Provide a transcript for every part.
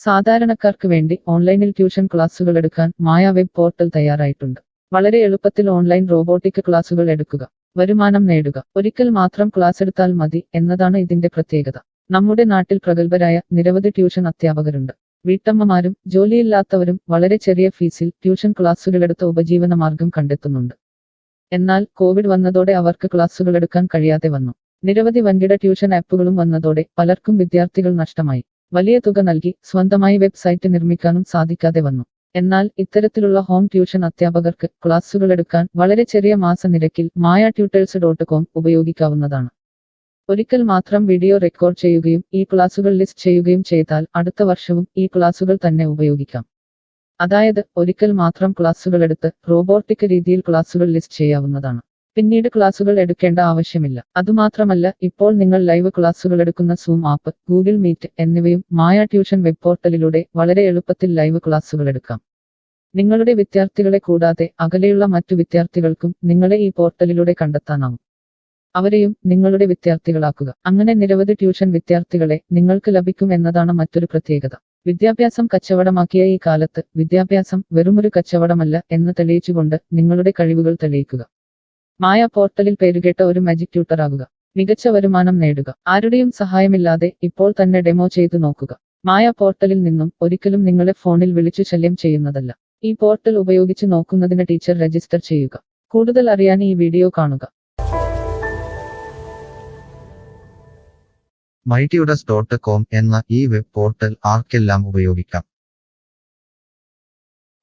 സാധാരണക്കാർക്ക് വേണ്ടി ഓൺലൈനിൽ ട്യൂഷൻ ക്ലാസുകൾ എടുക്കാൻ മായ വെബ് പോർട്ടൽ തയ്യാറായിട്ടുണ്ട്. വളരെ എളുപ്പത്തിൽ ഓൺലൈൻ റോബോട്ടിക് ക്ലാസുകൾ എടുക്കുക, വരുമാനം നേടുക. ഒരിക്കൽ മാത്രം ക്ലാസ് എടുത്താൽ മതി എന്നതാണ് ഇതിന്റെ പ്രത്യേകത. നമ്മുടെ നാട്ടിൽ പ്രഗത്ഭരായ നിരവധി ട്യൂഷൻ അധ്യാപകരുണ്ട്. വീട്ടമ്മമാരും ജോലിയില്ലാത്തവരും വളരെ ചെറിയ ഫീസിൽ ട്യൂഷൻ ക്ലാസുകളെടുത്ത് ഉപജീവന മാർഗം കണ്ടെത്തുന്നുണ്ട്. എന്നാൽ കോവിഡ് വന്നതോടെ അവർക്ക് ക്ലാസുകൾ എടുക്കാൻ കഴിയാതെ വന്നു. നിരവധി വൻകിട ട്യൂഷൻ ആപ്പുകളും വന്നതോടെ പലർക്കും വിദ്യാർത്ഥികൾ നഷ്ടമായി. വലിയ തുക നൽകി സ്വന്തമായി വെബ്സൈറ്റ് നിർമ്മിക്കാനും സാധിക്കാതെ വന്നു. എന്നാൽ ഇത്തരത്തിലുള്ള ഹോം ട്യൂഷൻ അധ്യാപകർക്ക് ക്ലാസുകൾ എടുക്കാൻ വളരെ ചെറിയ മാസ നിരക്കിൽ mayatutors.com ഉപയോഗിക്കാവുന്നതാണ്. ഒരിക്കൽ മാത്രം വീഡിയോ റെക്കോർഡ് ചെയ്യുകയും ഈ ക്ലാസുകൾ ലിസ്റ്റ് ചെയ്യുകയും ചെയ്താൽ അടുത്ത വർഷവും ഈ ക്ലാസുകൾ തന്നെ ഉപയോഗിക്കാം. അതായത് ഒരിക്കൽ മാത്രം ക്ലാസുകൾ എടുത്ത് റോബോട്ടിക് രീതിയിൽ ക്ലാസുകൾ ലിസ്റ്റ് ചെയ്യാവുന്നതാണ്. പിന്നീട് ക്ലാസുകൾ എടുക്കേണ്ട ആവശ്യമില്ല. അതുമാത്രമല്ല, ഇപ്പോൾ നിങ്ങൾ ലൈവ് ക്ലാസുകൾ എടുക്കുന്ന സൂം ആപ്പ്, ഗൂഗിൾ മീറ്റ് എന്നിവയും മായ ട്യൂഷൻ വെബ് പോർട്ടലിലൂടെ വളരെ എളുപ്പത്തിൽ ലൈവ് ക്ലാസുകൾ എടുക്കാം. നിങ്ങളുടെ വിദ്യാർത്ഥികളെ കൂടാതെ അകലെയുള്ള മറ്റു വിദ്യാർത്ഥികൾക്കും നിങ്ങളെ ഈ പോർട്ടലിലൂടെ കണ്ടെത്താനാവും. അവരെയും നിങ്ങളുടെ വിദ്യാർത്ഥികളാക്കുക. അങ്ങനെ നിരവധി ട്യൂഷൻ വിദ്യാർത്ഥികളെ നിങ്ങൾക്ക് ലഭിക്കും എന്നതാണ് മറ്റൊരു പ്രത്യേകത. വിദ്യാഭ്യാസം കച്ചവടമാക്കിയ ഈ കാലത്ത് വിദ്യാഭ്യാസം വെറുമൊരു കച്ചവടമല്ല എന്ന് തെളിയിച്ചുകൊണ്ട് നിങ്ങളുടെ കഴിവുകൾ തെളിയിക്കുക. മായ പോർട്ടലിൽ പേരുകേട്ട ഒരു മാജിക് ട്യൂട്ടർ ആകുക. മികച്ച വരുമാനം നേടുക. ആരുടെയും സഹായമില്ലാതെ ഇപ്പോൾ തന്നെ ഡെമോ ചെയ്തു നോക്കുക. മായ പോർട്ടലിൽ നിന്നും ഒരിക്കലും നിങ്ങളെ ഫോണിൽ വിളിച്ചു ശല്യം ചെയ്യുന്നതല്ല. ഈ പോർട്ടൽ ഉപയോഗിച്ച് നോക്കുന്നതിന് ടീച്ചർ രജിസ്റ്റർ ചെയ്യുക. കൂടുതൽ അറിയാൻ ഈ വീഡിയോ കാണുക. mytutors.com എന്ന ഈ വെബ് പോർട്ടൽ ആർക്കെല്ലാം ഉപയോഗിക്കാം?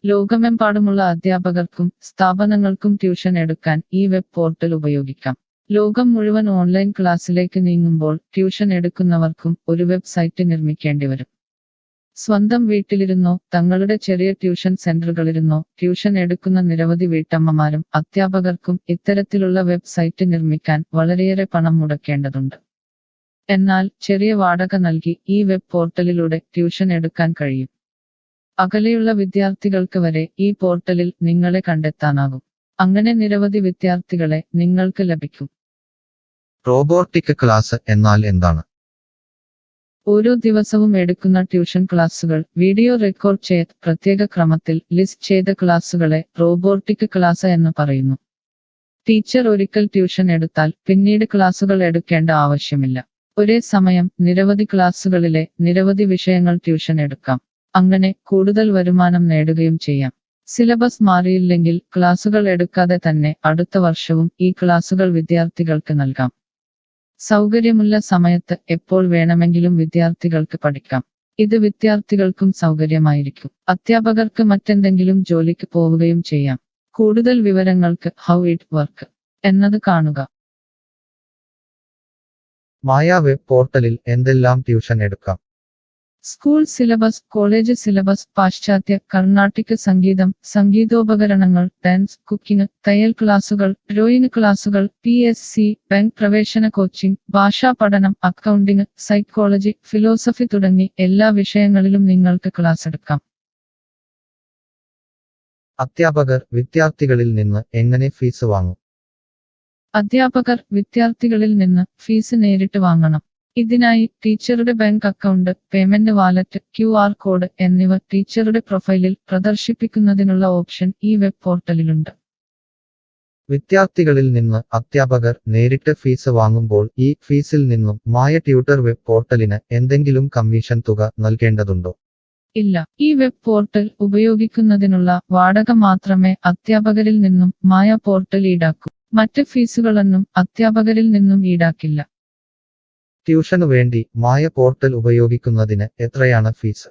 ലോകമെമ്പാടുമുള്ള അധ്യാപകർക്കും സ്ഥാപനങ്ങൾക്കും ട്യൂഷൻ എടുക്കാൻ ഈ വെബ് പോർട്ടൽ ഉപയോഗിക്കാം. ലോകം മുഴുവൻ ഓൺലൈൻ ക്ലാസ്സിലേക്ക് നീങ്ങുമ്പോൾ ട്യൂഷൻ എടുക്കുന്നവർക്കും ഒരു വെബ്സൈറ്റ് നിർമ്മിക്കേണ്ടി വരും. സ്വന്തം വീട്ടിലിരുന്നോ തങ്ങളുടെ ചെറിയ ട്യൂഷൻ സെന്ററുകളിലിരുന്നോ ട്യൂഷൻ എടുക്കുന്ന നിരവധി വീട്ടമ്മമാരും അധ്യാപകർക്കും ഇത്തരത്തിലുള്ള വെബ്സൈറ്റ് നിർമ്മിക്കാൻ വളരെയേറെ പണം മുടക്കേണ്ടതുണ്ട്. എന്നാൽ ചെറിയ വാടക നൽകി ഈ വെബ് പോർട്ടലിലൂടെ ട്യൂഷൻ എടുക്കാൻ കഴിയും. അകലെയുള്ള വിദ്യാർത്ഥികൾക്ക് വരെ ഈ പോർട്ടലിൽ നിങ്ങളെ കണ്ടെത്താനാകും. അങ്ങനെ നിരവധി വിദ്യാർത്ഥികളെ നിങ്ങൾക്ക് ലഭിക്കും. റോബോട്ടിക് ക്ലാസ് എന്നാൽ എന്താണ്? ഓരോ ദിവസവും എടുക്കുന്ന ട്യൂഷൻ ക്ലാസുകൾ വീഡിയോ റെക്കോർഡ് ചെയ്ത് പ്രത്യേക ക്രമത്തിൽ ലിസ്റ്റ് ചെയ്ത ക്ലാസുകളെ റോബോട്ടിക് ക്ലാസ് എന്ന് പറയുന്നു. ടീച്ചർ ഒരിക്കൽ ട്യൂഷൻ എടുത്താൽ പിന്നീട് ക്ലാസുകൾ എടുക്കേണ്ട ആവശ്യമില്ല. ഒരേ സമയം നിരവധി ക്ലാസുകളിലെ നിരവധി വിഷയങ്ങൾ ട്യൂഷൻ എടുക്കാം. അങ്ങനെ കൂടുതൽ വരുമാനം നേടുകയും ചെയ്യാം. സിലബസ് മാറിയില്ലെങ്കിൽ ക്ലാസുകൾ എടുക്കാതെ തന്നെ അടുത്ത വർഷവും ഈ ക്ലാസുകൾ വിദ്യാർത്ഥികൾക്ക് നൽകാം. സൗകര്യമുള്ള സമയത്ത് എപ്പോൾ വേണമെങ്കിലും വിദ്യാർത്ഥികൾക്ക് പഠിക്കാം. ഇത് വിദ്യാർത്ഥികൾക്കും സൗകര്യമായിരിക്കും. അധ്യാപകർക്ക് മറ്റെന്തെങ്കിലും ജോലിക്ക് പോവുകയും ചെയ്യാം. കൂടുതൽ വിവരങ്ങൾക്ക് ഹൗ ഇറ്റ് വർക്ക് എന്നത് കാണുക. മായ വെബ് പോർട്ടലിൽ എന്തെല്ലാം ട്യൂഷൻ എടുക്കാം? സ്കൂൾ സിലബസ്, കോളേജ് സിലബസ്, പാശ്ചാത്യ, കർണാട്ടിക് സംഗീതം, സംഗീതോപകരണങ്ങൾ, ഡാൻസ്, കുക്കിംഗ്, തയ്യൽ ക്ലാസുകൾ, ഡ്രോയിങ് ക്ലാസുകൾ, PSC, ബാങ്ക് പ്രവേശന കോച്ചിംഗ്, ഭാഷാ പഠനം, അക്കൗണ്ടിംഗ്, സൈക്കോളജി, ഫിലോസഫി തുടങ്ങി എല്ലാ വിഷയങ്ങളിലും നിങ്ങൾക്ക് ക്ലാസ് എടുക്കാം. അധ്യാപകർ വിദ്യാർത്ഥികളിൽ നിന്ന് എങ്ങനെ ഫീസ് വാങ്ങും? അധ്യാപകർ വിദ്യാർത്ഥികളിൽ നിന്ന് ഫീസ് നേരിട്ട് വാങ്ങണം. ഇതിനായി ടീച്ചറുടെ bank account, payment wallet, QR code എന്നിവ ടീച്ചറുടെ പ്രൊഫൈലിൽ പ്രദർശിപ്പിക്കുന്നതിനുള്ള ഓപ്ഷൻ ഈ വെബ് പോർട്ടലിലുണ്ട്. വിദ്യാർത്ഥികളിൽ നിന്ന് അധ്യാപകർ നേരിട്ട് ഫീസ് വാങ്ങുമ്പോൾ ഈ ഫീസിൽ നിന്നും മായ ട്യൂട്ടർ വെബ് പോർട്ടലിന് എന്തെങ്കിലും കമ്മീഷൻ തുക നൽകേണ്ടതുണ്ടോ? ഇല്ല. ഈ വെബ് പോർട്ടൽ ഉപയോഗിക്കുന്നതിനുള്ള വാടക മാത്രമേ അധ്യാപകരിൽ നിന്നും മായ പോർട്ടൽ ഈടാക്കൂ. മറ്റ് ഫീസുകളൊന്നും അധ്യാപകരിൽ നിന്നും ഈടാക്കില്ല. ട്യൂഷനു വേണ്ടി മായ പോർട്ടൽ ഉപയോഗിക്കുന്നതിന് എത്രയാണ് ഫീസ്?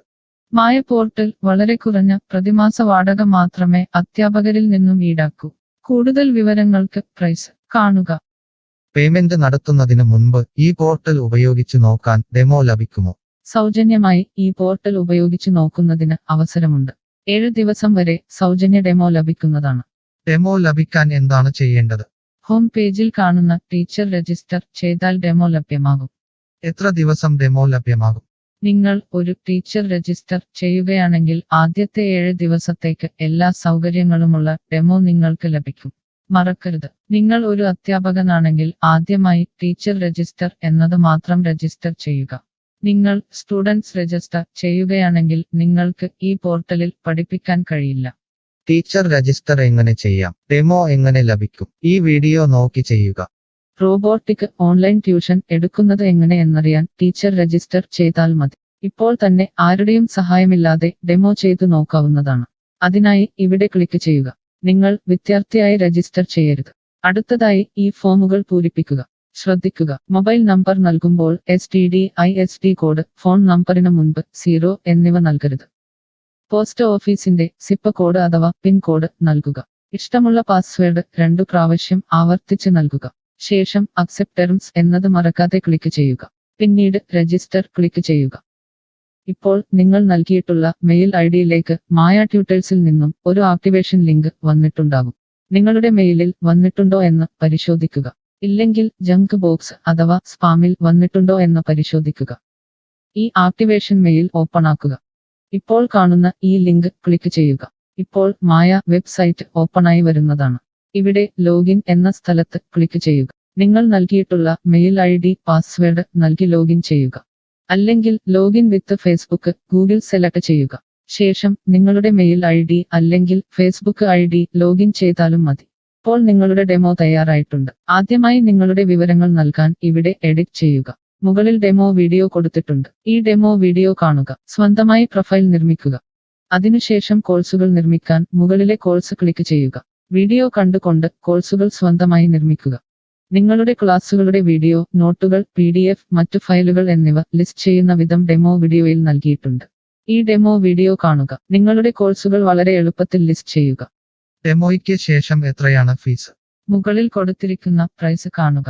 മായ പോർട്ടൽ വളരെ കുറഞ്ഞ പ്രതിമാസ വാടക മാത്രമേ അധ്യാപകരിൽ നിന്നും ഈടാക്കൂ. കൂടുതൽ വിവരങ്ങൾക്ക് പ്രൈസ് കാണുക. പേയ്മെന്റ് നടത്തുന്നതിന് മുൻപ് ഈ പോർട്ടൽ ഉപയോഗിച്ചു നോക്കാൻ ഡെമോ ലഭിക്കുമോ? സൗജന്യമായി ഈ പോർട്ടൽ ഉപയോഗിച്ചു നോക്കുന്നതിന് അവസരമുണ്ട്. 7 ദിവസം വരെ സൗജന്യ ഡെമോ ലഭിക്കുന്നതാണ്. ഡെമോ ലഭിക്കാൻ എന്താണ് ചെയ്യേണ്ടത്? ഹോം പേജിൽ കാണുന്ന ടീച്ചർ രജിസ്റ്റർ ചെയ്താൽ ഡെമോ ലഭ്യമാകും. എത്ര ദിവസം ഡെമോ ലഭ്യമാകും? നിങ്ങൾ ഒരു ടീച്ചർ രജിസ്റ്റർ ചെയ്യുകയാണെങ്കിൽ ആദ്യത്തെ 7 ദിവസത്തേക്ക് എല്ലാ സൗകര്യങ്ങളുമുള്ള ഡെമോ നിങ്ങൾക്ക് ലഭിക്കും. മറക്കരുത്, നിങ്ങൾ ഒരു അധ്യാപകനാണെങ്കിൽ ആദ്യമായി ടീച്ചർ രജിസ്റ്റർ എന്നത് മാത്രം രജിസ്റ്റർ ചെയ്യുക. നിങ്ങൾ സ്റ്റുഡൻസ് രജിസ്റ്റർ ചെയ്യുകയാണെങ്കിൽ നിങ്ങൾക്ക് ഈ പോർട്ടലിൽ പഠിപ്പിക്കാൻ കഴിയില്ല. ടീച്ചർ രജിസ്റ്റർ എങ്ങനെ ചെയ്യാം? ഡെമോ എങ്ങനെ ലഭിക്കും? ഈ വീഡിയോ നോക്കി ചെയ്യുക. റോബോട്ടിക് ഓൺലൈൻ ട്യൂഷൻ എടുക്കുന്നത് എങ്ങനെ എന്നറിയാൻ ടീച്ചർ രജിസ്റ്റർ ചെയ്താൽ മതി. ഇപ്പോൾ തന്നെ ആരുടെയും സഹായമില്ലാതെ ഡെമോ ചെയ്തു നോക്കാവുന്നതാണ്. അതിനായി ഇവിടെ ക്ലിക്ക് ചെയ്യുക. നിങ്ങൾ വിദ്യാർത്ഥിയായി രജിസ്റ്റർ ചെയ്യരുത്. അടുത്തതായി ഈ ഫോമുകൾ പൂരിപ്പിക്കുക. ശ്രദ്ധിക്കുക, മൊബൈൽ നമ്പർ നൽകുമ്പോൾ STD/ISD കോഡ്, ഫോൺ നമ്പറിന് മുൻപ് 0 എന്നിവ നൽകരുത്. പോസ്റ്റ് ഓഫീസിന്റെ സിപ്പ് കോഡ് അഥവാ പിൻ കോഡ് നൽകുക. ഇഷ്ടമുള്ള പാസ്വേഡ് 2 പ്രാവശ്യം ആവർത്തിച്ച് നൽകുക. ശേഷം അക്സെപ്റ്റ് ടേംസ് എന്നത് മറക്കാതെ ക്ലിക്ക് ചെയ്യുക. പിന്നീട് രജിസ്റ്റർ ക്ലിക്ക് ചെയ്യുക. ഇപ്പോൾ നിങ്ങൾ നൽകിയിട്ടുള്ള മെയിൽ ഐഡിയിലേക്ക് മായ ട്യൂട്ടേഴ്സിൽ നിന്നും ഒരു ആക്ടിവേഷൻ ലിങ്ക് വന്നിട്ടുണ്ടാകും. നിങ്ങളുടെ മെയിലിൽ വന്നിട്ടുണ്ടോ എന്ന് പരിശോധിക്കുക. ഇല്ലെങ്കിൽ ജങ്ക് ബോക്സ് അഥവാ സ്പാമിൽ വന്നിട്ടുണ്ടോ എന്ന് പരിശോധിക്കുക. ഈ ആക്ടിവേഷൻ മെയിൽ ഓപ്പൺ ആക്കുക. ഇപ്പോൾ കാണുന്ന ഈ ലിങ്ക് ക്ലിക്ക് ചെയ്യുക. ഇപ്പോൾ മായ വെബ്സൈറ്റ് ഓപ്പണായി വരുന്നതാണ്. ഇവിടെ ലോഗിൻ എന്ന സ്ഥലത്ത് ക്ലിക്ക് ചെയ്യുക. നിങ്ങൾ നൽകിയിട്ടുള്ള മെയിൽ ID, പാസ്വേഡ് നൽകി ലോഗിൻ ചെയ്യുക. അല്ലെങ്കിൽ ലോഗിൻ വിത്ത് ഫേസ്ബുക്ക്, ഗൂഗിൾ സെലക്ട് ചെയ്യുക. ശേഷം നിങ്ങളുടെ മെയിൽ ID അല്ലെങ്കിൽ ഫേസ്ബുക്ക് ID ലോഗിൻ ചെയ്താലും മതി. ഇപ്പോൾ നിങ്ങളുടെ ഡെമോ തയ്യാറായിട്ടുണ്ട്. ആദ്യമായി നിങ്ങളുടെ വിവരങ്ങൾ നൽകാൻ ഇവിടെ എഡിറ്റ് ചെയ്യുക. മുകളിൽ ഡെമോ വീഡിയോ കൊടുത്തിട്ടുണ്ട്. ഈ ഡെമോ വീഡിയോ കാണുക. സ്വന്തമായി പ്രൊഫൈൽ നിർമ്മിക്കുക. അതിനുശേഷം കോഴ്സുകൾ നിർമ്മിക്കാൻ മുകളിലെ കോഴ്സ് ക്ലിക്ക് ചെയ്യുക. വീഡിയോ കണ്ടുകൊണ്ട് കോഴ്സുകൾ സ്വന്തമായി നിർമ്മിക്കുക. നിങ്ങളുടെ ക്ലാസുകളുടെ വീഡിയോ, നോട്ടുകൾ, PDF, മറ്റു ഫയലുകൾ എന്നിവ ലിസ്റ്റ് ചെയ്യുന്ന വിധം ഡെമോ വീഡിയോയിൽ നൽകിയിട്ടുണ്ട്. ഈ ഡെമോ വീഡിയോ കാണുക. നിങ്ങളുടെ കോഴ്സുകൾ വളരെ എളുപ്പത്തിൽ ലിസ്റ്റ് ചെയ്യുക. ഡെമോയ്ക്ക് ശേഷം എത്രയാണ് ഫീസ്? മുകളിൽ കൊടുത്തിരിക്കുന്ന പ്രൈസ് കാണുക.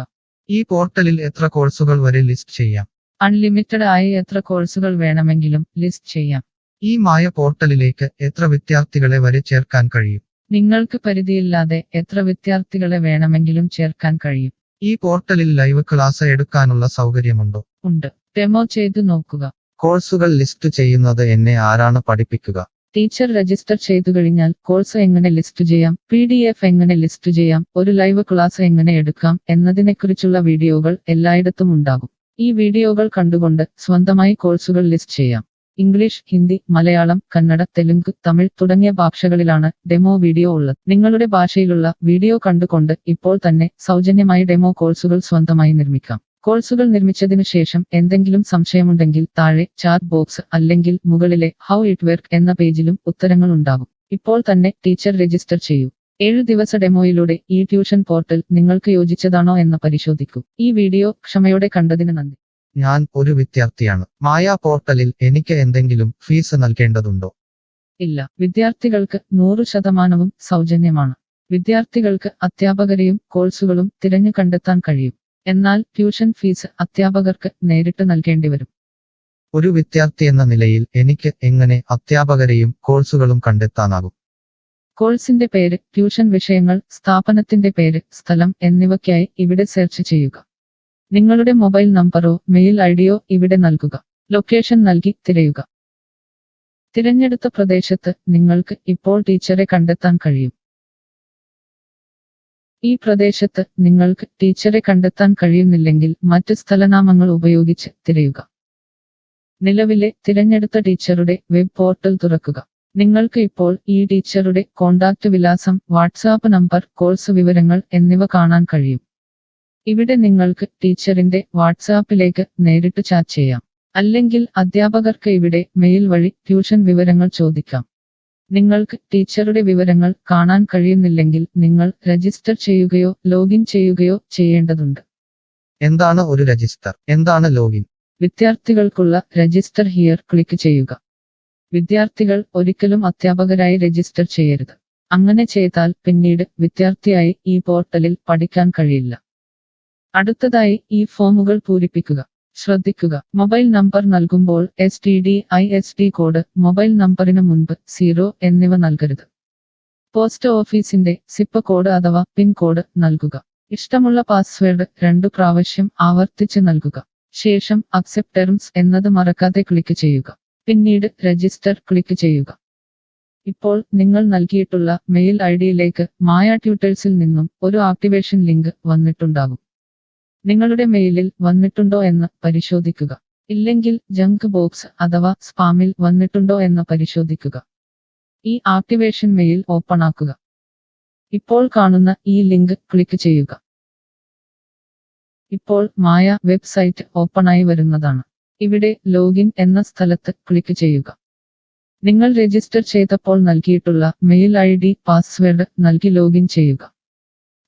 ഈ പോർട്ടലിൽ എത്ര കോഴ്സുകൾ വരെ ലിസ്റ്റ് ചെയ്യാം? അൺലിമിറ്റഡ് ആയി എത്ര കോഴ്സുകൾ വേണമെങ്കിലും ലിസ്റ്റ് ചെയ്യാം. ഈ മായ പോർട്ടലിലേക്ക് എത്ര വിദ്യാർത്ഥികളെ വരെ ചേർക്കാൻ കഴിയും? നിങ്ങൾക്ക് പരിധിയില്ലാതെ എത്ര വിദ്യാർത്ഥികളെ വേണമെങ്കിലും ചേർക്കാൻ കഴിയും. ഈ പോർട്ടലിൽ ലൈവ് ക്ലാസ് എടുക്കാനുള്ള സൗകര്യമുണ്ടോ? ഉണ്ട്. ഡെമോ ചെയ്തു നോക്കുക. കോഴ്സുകൾ ലിസ്റ്റ് ചെയ്യുന്നത് എന്നെ ആരാണ് പഠിപ്പിക്കുക? ടീച്ചർ രജിസ്റ്റർ ചെയ്തു കഴിഞ്ഞാൽ കോഴ്സ് എങ്ങനെ ലിസ്റ്റ് ചെയ്യാം, PDF എങ്ങനെ ലിസ്റ്റ് ചെയ്യാം, ഒരു ലൈവ് ക്ലാസ് എങ്ങനെ എടുക്കാം എന്നതിനെക്കുറിച്ചുള്ള വീഡിയോകൾ എല്ലായിടത്തും ഉണ്ടാകും. ഈ വീഡിയോകൾ കണ്ടുകൊണ്ട് സ്വന്തമായി കോഴ്സുകൾ ലിസ്റ്റ് ചെയ്യാം. ഇംഗ്ലീഷ്, ഹിന്ദി, മലയാളം, കന്നഡ, തെലുങ്ക്, തമിഴ് തുടങ്ങിയ ഭാഷകളിലാണ് ഡെമോ വീഡിയോ ഉള്ളത്. നിങ്ങളുടെ ഭാഷയിലുള്ള വീഡിയോ കണ്ടുകൊണ്ട് ഇപ്പോൾ തന്നെ സൗജന്യമായി ഡെമോ കോഴ്സുകൾ സ്വന്തമായി നിർമ്മിക്കാം. കോഴ്സുകൾ നിർമ്മിച്ചതിനു ശേഷം എന്തെങ്കിലും സംശയമുണ്ടെങ്കിൽ താഴെ ചാറ്റ് ബോക്സ് അല്ലെങ്കിൽ മുകളിലെ ഹൗ ഇറ്റ് വർക്ക് എന്ന പേജിലും ഉത്തരങ്ങൾ ഉണ്ടാകും. ഇപ്പോൾ തന്നെ ടീച്ചർ രജിസ്റ്റർ ചെയ്യൂ. 7 ദിവസ ഡെമോയിലൂടെ ഈ ട്യൂഷൻ പോർട്ടൽ നിങ്ങൾക്ക് യോജിച്ചതാണോ എന്ന് പരിശോധിക്കൂ. ഈ വീഡിയോ ക്ഷമയോടെ കണ്ടതിന് നന്ദി. ഞാൻ ഒരു വിദ്യാർത്ഥിയാണ്. മായ പോർട്ടലിൽ എനിക്ക് എന്തെങ്കിലും ഫീസ് നൽകേണ്ടതുണ്ടോ? ഇല്ല. വിദ്യാർത്ഥികൾക്ക് 100% സൗജന്യമാണ്. വിദ്യാർത്ഥികൾക്ക് അധ്യാപകരെയും കോഴ്സുകളും തിരഞ്ഞു കണ്ടെത്താൻ കഴിയും. എന്നാൽ ട്യൂഷൻ ഫീസ് അധ്യാപകർക്ക് നേരിട്ട് നൽകേണ്ടി വരും. ഒരു വിദ്യാർത്ഥി എന്ന നിലയിൽ എനിക്ക് എങ്ങനെ അധ്യാപകരെയും കോഴ്സുകളും കണ്ടെത്താനാകും? കോഴ്സിന്റെ പേര്, ട്യൂഷൻ വിഷയങ്ങൾ, സ്ഥാപനത്തിന്റെ പേര്, സ്ഥലം എന്നിവയ്ക്കായി ഇവിടെ സെർച്ച് ചെയ്യുക. നിങ്ങളുടെ മൊബൈൽ നമ്പറോ മെയിൽ ഐഡിയോ ഇവിടെ നൽകുക. ലൊക്കേഷൻ നൽകി തിരയുക. തിരഞ്ഞെടുത്ത പ്രദേശത്ത് നിങ്ങൾക്ക് ഇപ്പോൾ ടീച്ചറെ കണ്ടെത്താൻ കഴിയും. ഈ പ്രദേശത്ത് നിങ്ങൾക്ക് ടീച്ചറെ കണ്ടെത്താൻ കഴിയുന്നില്ലെങ്കിൽ മറ്റ് സ്ഥലനാമങ്ങൾ ഉപയോഗിച്ച് തിരയുക. നിലവിലെ തിരഞ്ഞെടുത്ത ടീച്ചറുടെ വെബ് പോർട്ടൽ തുറക്കുക. നിങ്ങൾക്ക് ഇപ്പോൾ ഈ ടീച്ചറുടെ കോൺടാക്റ്റ് വിലാസം, വാട്സാപ്പ് നമ്പർ, കോഴ്സ് വിവരങ്ങൾ എന്നിവ കാണാൻ കഴിയും. ഇവിടെ നിങ്ങൾക്ക് ടീച്ചറിന്റെ വാട്സാപ്പിലേക്ക് നേരിട്ട് ചാറ്റ് ചെയ്യാം. അല്ലെങ്കിൽ അധ്യാപകർക്ക് ഇവിടെ മെയിൽ വഴി ട്യൂഷൻ വിവരങ്ങൾ ചോദിക്കാം. നിങ്ങൾക്ക് ടീച്ചറുടെ വിവരങ്ങൾ കാണാൻ കഴിയുന്നില്ലെങ്കിൽ നിങ്ങൾ രജിസ്റ്റർ ചെയ്യുകയോ ലോഗിൻ ചെയ്യുകയോ ചെയ്യേണ്ടതുണ്ട്. എന്താണ് ഒരു രജിസ്റ്റർ? എന്താണ് ലോഗിൻ? വിദ്യാർത്ഥികൾക്കുള്ള രജിസ്റ്റർ ഹിയർ ക്ലിക്ക് ചെയ്യുക. വിദ്യാർത്ഥികൾ ഒരിക്കലും അധ്യാപകരായി രജിസ്റ്റർ ചെയ്യരുത്. അങ്ങനെ ചെയ്താൽ പിന്നീട് വിദ്യാർത്ഥിയായി ഈ പോർട്ടലിൽ പഠിക്കാൻ കഴിയില്ല. അടുത്തതായി ഈ ഫോമുകൾ പൂരിപ്പിക്കുക. ശ്രദ്ധിക്കുക, മൊബൈൽ നമ്പർ നൽകുമ്പോൾ STD/ISD കോഡ്, മൊബൈൽ നമ്പറിന് മുൻപ് 0 എന്നിവ നൽകരുത്. പോസ്റ്റ് ഓഫീസിന്റെ സിപ്പ് കോഡ് അഥവാ പിൻ കോഡ് നൽകുക. ഇഷ്ടമുള്ള പാസ്വേഡ് 2 പ്രാവശ്യം ആവർത്തിച്ച് നൽകുക. ശേഷം അക്സെപ്റ്റ് ടേംസ് എന്നത് മറക്കാതെ ക്ലിക്ക് ചെയ്യുക. പിന്നീട് രജിസ്റ്റർ ക്ലിക്ക് ചെയ്യുക. ഇപ്പോൾ നിങ്ങൾ നൽകിയിട്ടുള്ള മെയിൽ ഐഡിയിലേക്ക് മായ ട്യൂട്ടേഴ്സിൽ നിന്നും ഒരു ആക്ടിവേഷൻ ലിങ്ക് വന്നിട്ടുണ്ടാകും. നിങ്ങളുടെ മെയിലിൽ വന്നിട്ടുണ്ടോ എന്ന് പരിശോധിക്കുക. ഇല്ലെങ്കിൽ ജങ്ക് ബോക്സ് അഥവാ സ്പാമിൽ വന്നിട്ടുണ്ടോ എന്ന് പരിശോധിക്കുക. ഈ ആക്ടിവേഷൻ മെയിൽ ഓപ്പൺ ആക്കുക. ഇപ്പോൾ കാണുന്ന ഈ ലിങ്ക് ക്ലിക്ക് ചെയ്യുക. ഇപ്പോൾ മായ വെബ്സൈറ്റ് ഓപ്പണായി വരുന്നതാണ്. ഇവിടെ ലോഗിൻ എന്ന സ്ഥലത്ത് ക്ലിക്ക് ചെയ്യുക. നിങ്ങൾ രജിസ്റ്റർ ചെയ്തപ്പോൾ നൽകിയിട്ടുള്ള മെയിൽ ID പാസ്വേഡ് നൽകി ലോഗിൻ ചെയ്യുക.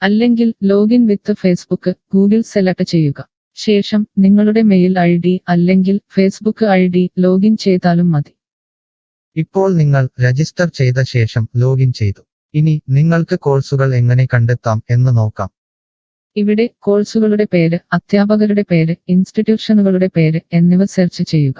അല്ലെങ്കിൽ ലോഗിൻ വിത്ത് ഫേസ്ബുക്ക് ഗൂഗിൾ സെലക്ട് ചെയ്യുക. ശേഷം നിങ്ങളുടെ മെയിൽ ID അല്ലെങ്കിൽ ഫേസ്ബുക്ക് ID ലോഗിൻ ചെയ്താലും മതി. ഇപ്പോൾ നിങ്ങൾ രജിസ്റ്റർ ചെയ്ത ശേഷം ലോഗിൻ ചെയ്തു. ഇനി നിങ്ങൾക്ക് കോഴ്സുകൾ എങ്ങനെ കണ്ടെത്താം എന്ന് നോക്കാം. ഇവിടെ കോഴ്സുകളുടെ പേര്, അധ്യാപകരുടെ പേര്, ഇൻസ്റ്റിറ്റ്യൂഷനുകളുടെ പേര് എന്നിവ സെർച്ച് ചെയ്യുക.